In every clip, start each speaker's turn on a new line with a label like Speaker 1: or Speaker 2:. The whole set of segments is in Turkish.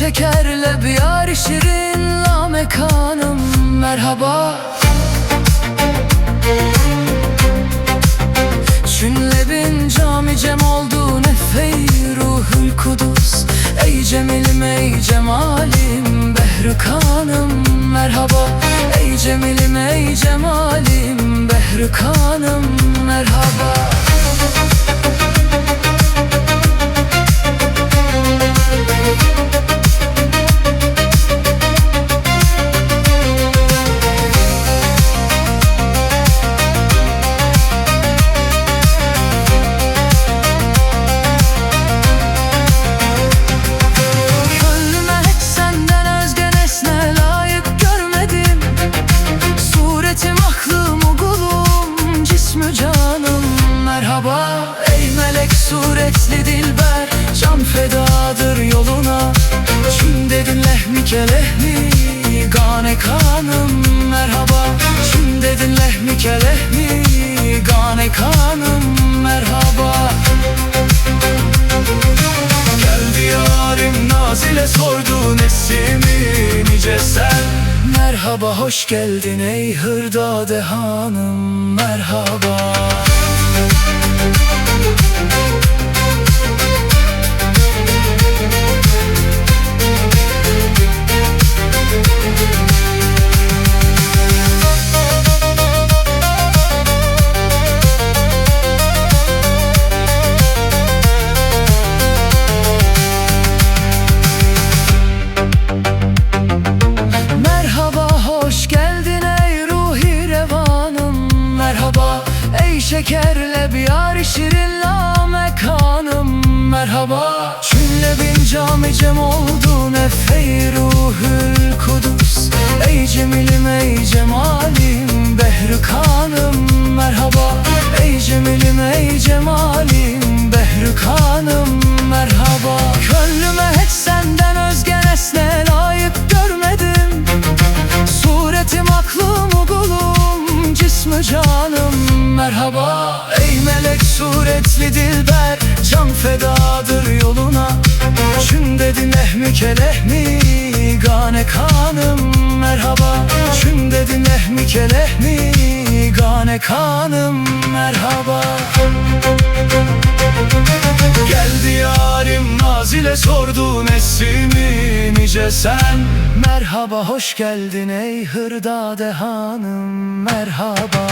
Speaker 1: şekerle bir yar şirin la mekanım merhaba. Çünle bin cami cem oldu nefey ruhul kudüs. Ey cemilim ey cemalim Behri Kanım merhaba. Ey cemilim ey cemalim Behri Kanım merhaba. Ey melek suretli dilber can fedadır yoluna. Çün dedin lehmi kelehmi gane kanım merhaba. Çün dedin lehmi kelehmi gane kanım merhaba. Geldi yarim nazile sordu nesimi nice sen. Merhaba hoş geldin ey hırdade hanım merhaba. Şekerle bir yar şirin la mekanım merhaba. Çünle bin cami cem oldu nefey ruhul kudüs. Ey cemilim ey cemalim Behri Kanım merhaba. Ey cemilim ey cemalim Behri Kanım merhaba. Gönlüme hiç senden özge nesne layık görmedim. Suretim aklım kulum cismi canım merhaba. Ey melek suretli dilber can fedadır yoluna. Çün dedin ehmi kelehmi gane kanım merhaba. Çün dedin ehmi kelehmi gane kanım merhaba. Geldi yarim nazile sordu nesimi nice sen. Merhaba hoş geldin ey hırdade hanım merhaba.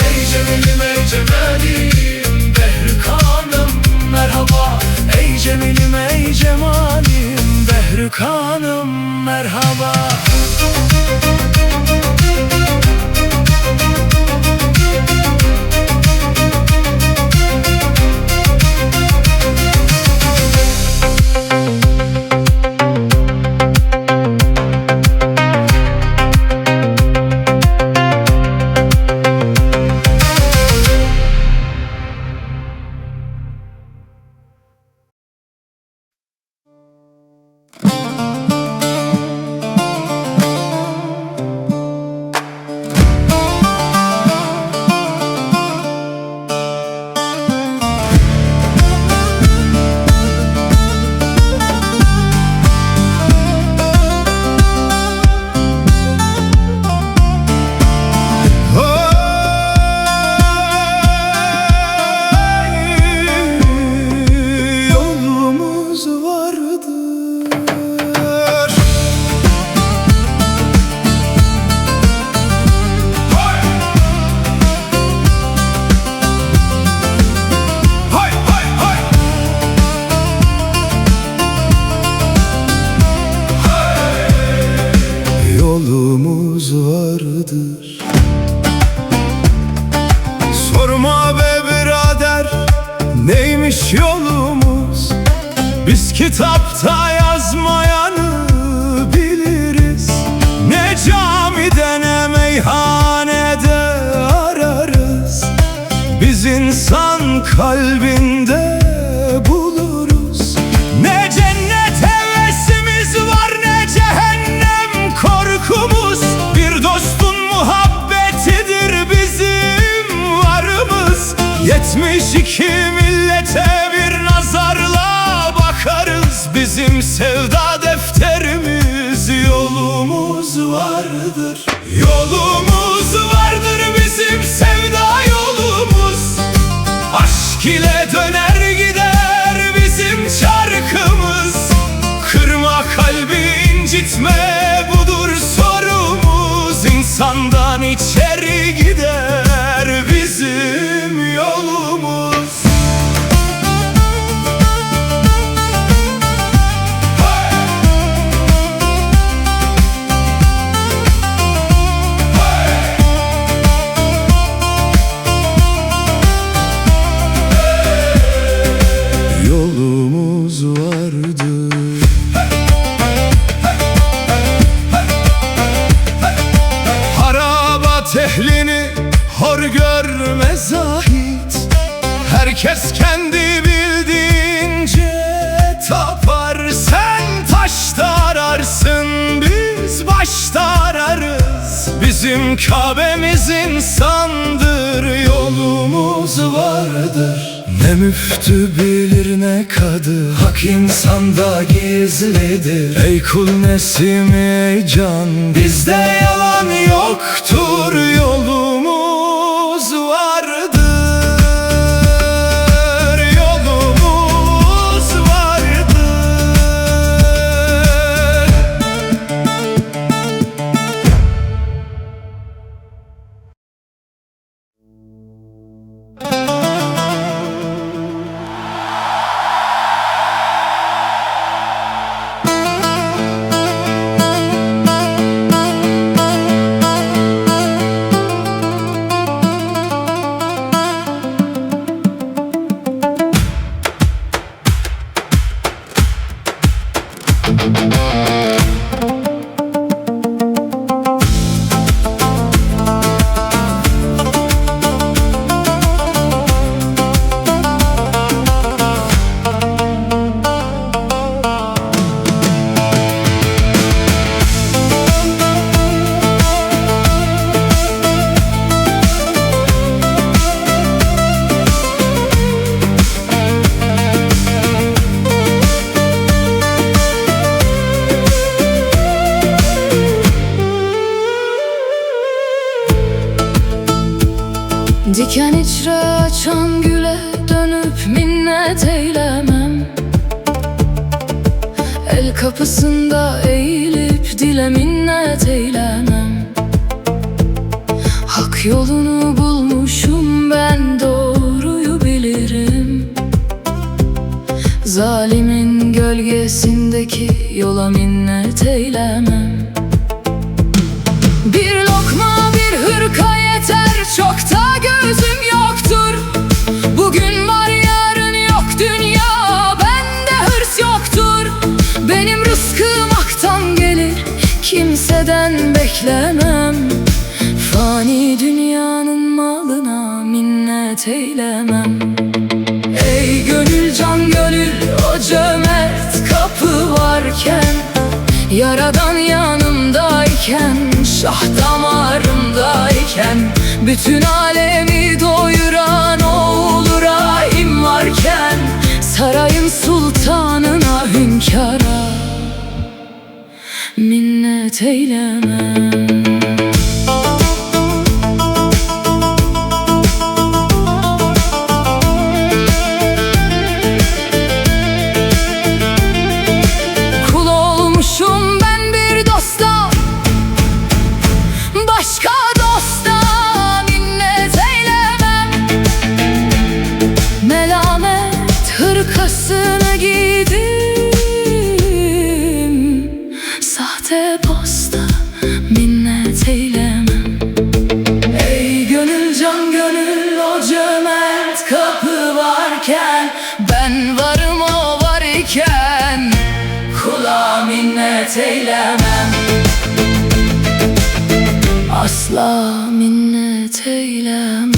Speaker 1: Ey cemilim ey cemalim Behri Kanım merhaba. Ey cemilim ey cemalim Behri Kanım merhaba.
Speaker 2: Yolumuz vardır. Sorma be birader neymiş yolumuz. Biz kitapta yazmayanı biliriz. Ne camide ne meyhanede ararız. Biz insan kalbinde buluruz. Ne cennet hevesimiz var ne cehennem korkumuz. Bir dostun muhabbetidir bizim varımız. 72 millete bir nazarla bakarız. Bizim sevda defteri vardır. Yolumuz vardır bizim, sevda yolumuz. Aşk ile döner gider bizim çarkımız. Kırma kalbi, incitme, budur sorumuz. İnsandan içeri gider bizim yolumuz. Yolumuz vardı. Harabat ehlini hor görme Zahid. Herkes kendi bildiğince tapar. Sen taşta ararsın, biz başta ararız. Bizim Kabe'miz insandır, yolumuz vardır. Ne müftü bilir ne kadı, hak insanda gizlidir. Ey kul nesimi ey can, bizde yalan yoktur. Yolumuz vardır, yolumuz vardır.
Speaker 1: Diken içre açan güle dönüp minnet eylemem. El kapısında eğilip dile minnet eylemem. Hak yolunu bulmuşum ben, doğruyu bilirim. Zalimin gölgesindeki yola minnet eylemem. Bir lokma bir hırka yeter, çok da gözüm yoktur. Bugün var yarın yok dünya, bende hırs yoktur. Benim rızkım haktan gelir, kimseden beklemem. Fani dünyanın malına minnet eylemem. Ey gönül can gönül, o cömert kapı varken, Yaradan yanımdayken, şah damarımdayken, bütün alemi doyuran oğlu Rahim varken, sarayın sultanına hünkâra minnet eylemem. Hırkasını giydim, sahte posta minnet eylemem. Ey gönül can gönül, o cömert kapı varken, ben varım o var iken, kula minnet eylemem. Asla minnet eylemem.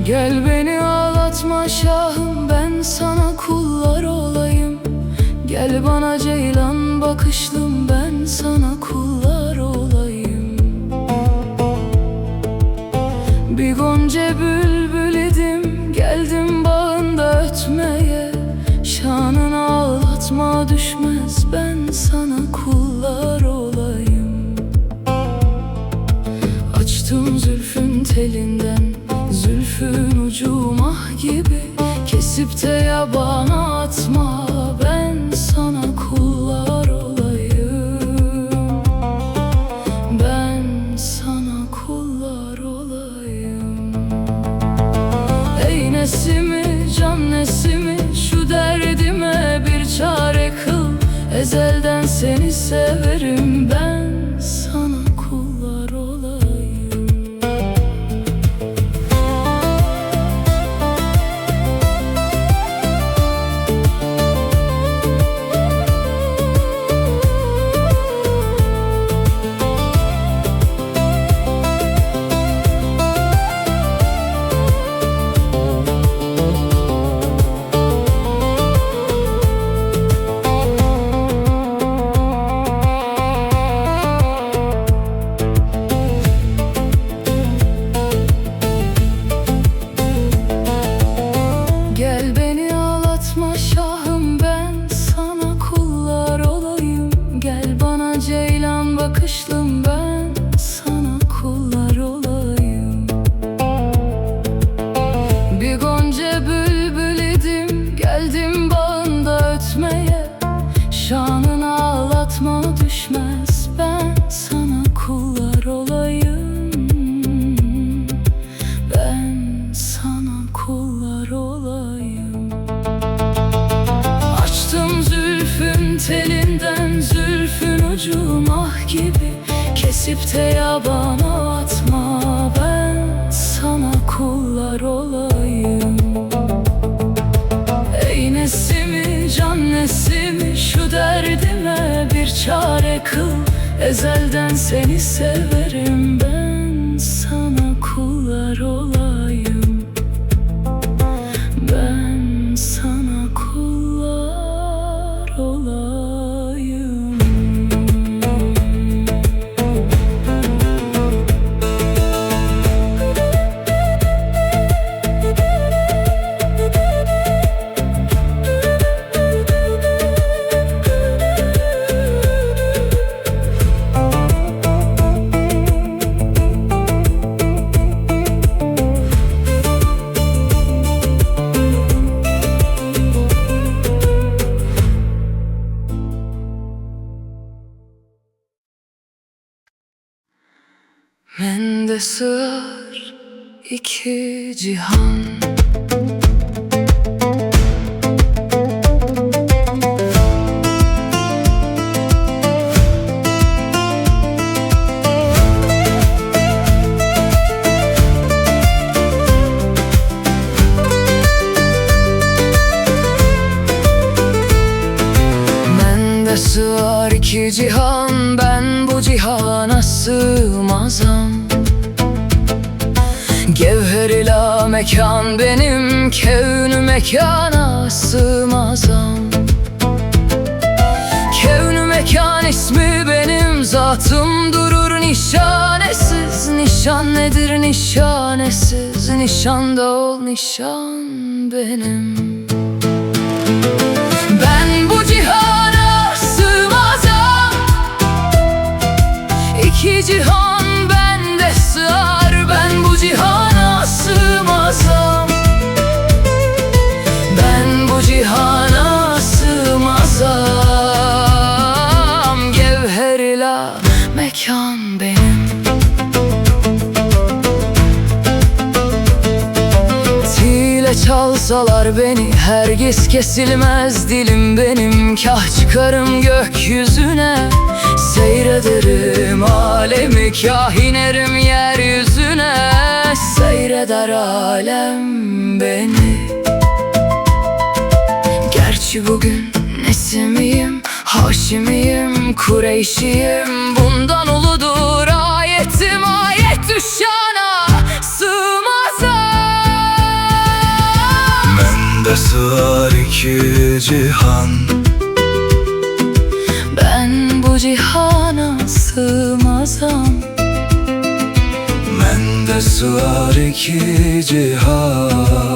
Speaker 1: Gel beni ağlatma şahım, ben sana kullar olayım. Gel bana ceylan bakışlım, ben sana kullar olayım. Bir gonca bülbül idim, geldim bağında ötmeye. Şanını ağlatma düşmez, ben sana kullar olayım. Açtım zülfün telinden, zülfün ucu mah gibi. Kesip de yabana atma, ben sana kullar olayım. Ben sana kullar olayım. Ey nesimi, can nesimi, şu derdime bir çare kıl. Ezelden seni severim, ben sana kullar olayım. Gel beni ağlatma şahım, ben sana kullar olayım. Gel bana ceylan bakışlım, ben sana kullar olayım. Bir gonca bülbül idim, geldim bağında ötmeye. Şanını ağlatma düşmez, ben sana kullar olayım. Ben sana kullar olayım. Açtım zülfün telinden, zülfün ucu mah gibi. Kesip de yabana atma, ben sana kullar olayım. Ey nesimi, can nesimi, şu derdime bir çare kıl. Ezelden seni severim, ben sana kullar olayım. Ben sana kullar olayım. Mende sığar iki cihan. Mende sığar iki cihan, ben bu cihana sığmazam. Gevher ila mekan benim, kevn-ü mekana sığmazam. Kevn-ü mekan ismi benim, zatım durur nişanesiz. Nişan nedir nişanesiz, nişanda ol nişan benim. Ben bu cihana sığmazam, iki cihan bende sığar. Ben bu cihana sığmazam, çalsalar beni, herkes kesilmez dilim benim. Kah çıkarım gökyüzüne, seyrederim alemi. Kah inerim yeryüzüne, seyreder alem beni. Gerçi bugün Nesimiyim, Haşimiyim, Kureyşiyim. Bundan uludur ayetim, ayet düşana sığmaz.
Speaker 2: Mende sığar iki cihan,
Speaker 1: Ben bu cihana sığmazam.
Speaker 2: mende sığar iki cihan.